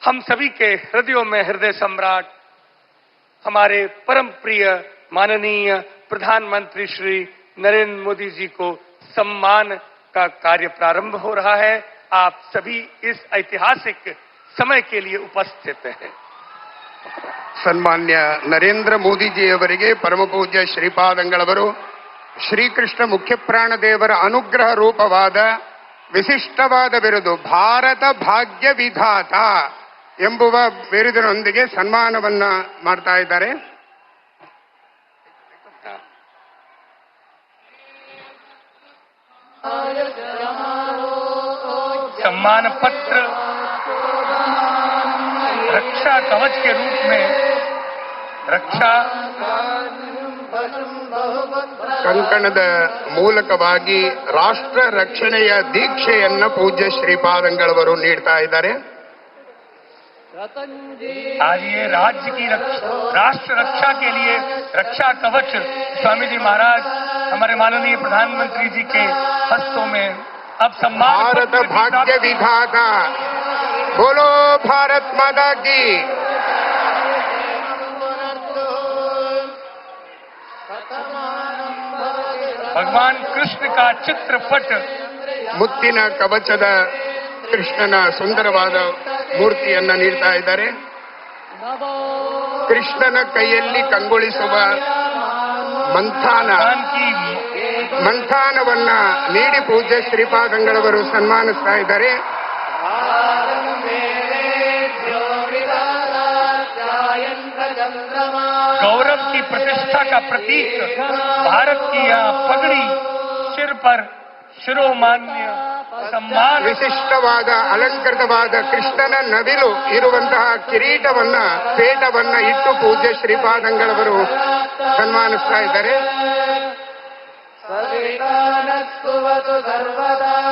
हम सभी के हृदयों में हृदय सम्राट हमारे परम प्रिय माननीय प्रधानमंत्री श्री नरेंद्र मोदी जी को सम्मान का कार्य प्रारंभ हो रहा है। आप सभी इस ऐतिहासिक समय के लिए उपस्थित हैं। ಸನ್ಮಾನ್ಯ ನರೇಂದ್ರ ಮೋದಿಜಿಯವರಿಗೆ ಪರಮ ಪೂಜ್ಯ ಶ್ರೀಪಾದಂಗಳವರು ಶ್ರೀಕೃಷ್ಣ ಮುಖ್ಯಪ್ರಾಣ ದೇವರ ಅನುಗ್ರಹ ರೂಪವಾದ ವಿಶಿಷ್ಟವಾದ ಬಿರುದು ಭಾರತ ಭಾಗ್ಯ ವಿಧಾತ ಎಂಬುವ ಬಿರುದಿನೊಂದಿಗೆ ಸನ್ಮಾನವನ್ನ ಮಾಡ್ತಾ ಇದ್ದಾರೆ. सम्मान पत्र रक्षा कवच के रूप में रक्षा ಕಂಕಣದ ಮೂಲಕವಾಗಿ ರಾಷ್ಟ್ರ ರಕ್ಷಣೆಯ ದೀಕ್ಷೆಯನ್ನ ಪೂಜ್ಯ ಶ್ರೀಪಾದಂಗಳವರು ನೀಡ್ತಾ ಇದ್ದಾರೆ. आज ये राज्य की राष्ट्र रक्षा के लिए रक्षा कवच स्वामी जी महाराज हमारे माननीय प्रधानमंत्री जी के हस्तों में अब सम्मान भारत भाग्य विधाता बोलो भारत माता की. भगवान कृष्ण का चित्रपट ಮುತ್ತಿನ ಕವಚದ ಕೃಷ್ಣನ ಸುಂದರವಾದ ಮೂರ್ತಿಯನ್ನ ನೀಡ್ತಾ ಇದ್ದಾರೆ. ಕೃಷ್ಣನ ಕೈಯಲ್ಲಿ ಕಂಗೊಳಿಸುವ ಮಂಥಾನವನ್ನ ನೀಡಿ ಪೂಜ್ಯ ಶ್ರೀಪಾದಂಗಳವರು ಸನ್ಮಾನಿಸ್ತಾ ಇದ್ದಾರೆ. गौरव की प्रतिष्ठा का प्रतीक भारत की यह पगड़ी सिर पर ಶಿರೋಮಾನ್ಯ ಸಮ್ಮಾನ ವಿಶಿಷ್ಟವಾದ ಅಲಂಕೃತವಾದ ಕೃಷ್ಣನ ನವಿಲು ಇರುವಂತಹ ಕಿರೀಟವನ್ನ ಪೇಟವನ್ನ ಇಟ್ಟು ಪೂಜ್ಯ ಶ್ರೀಪಾದಂಗಳವರು ಸನ್ಮಾನಿಸ್ತಾ ಇದ್ದಾರೆ. ಸರ್ವದಾ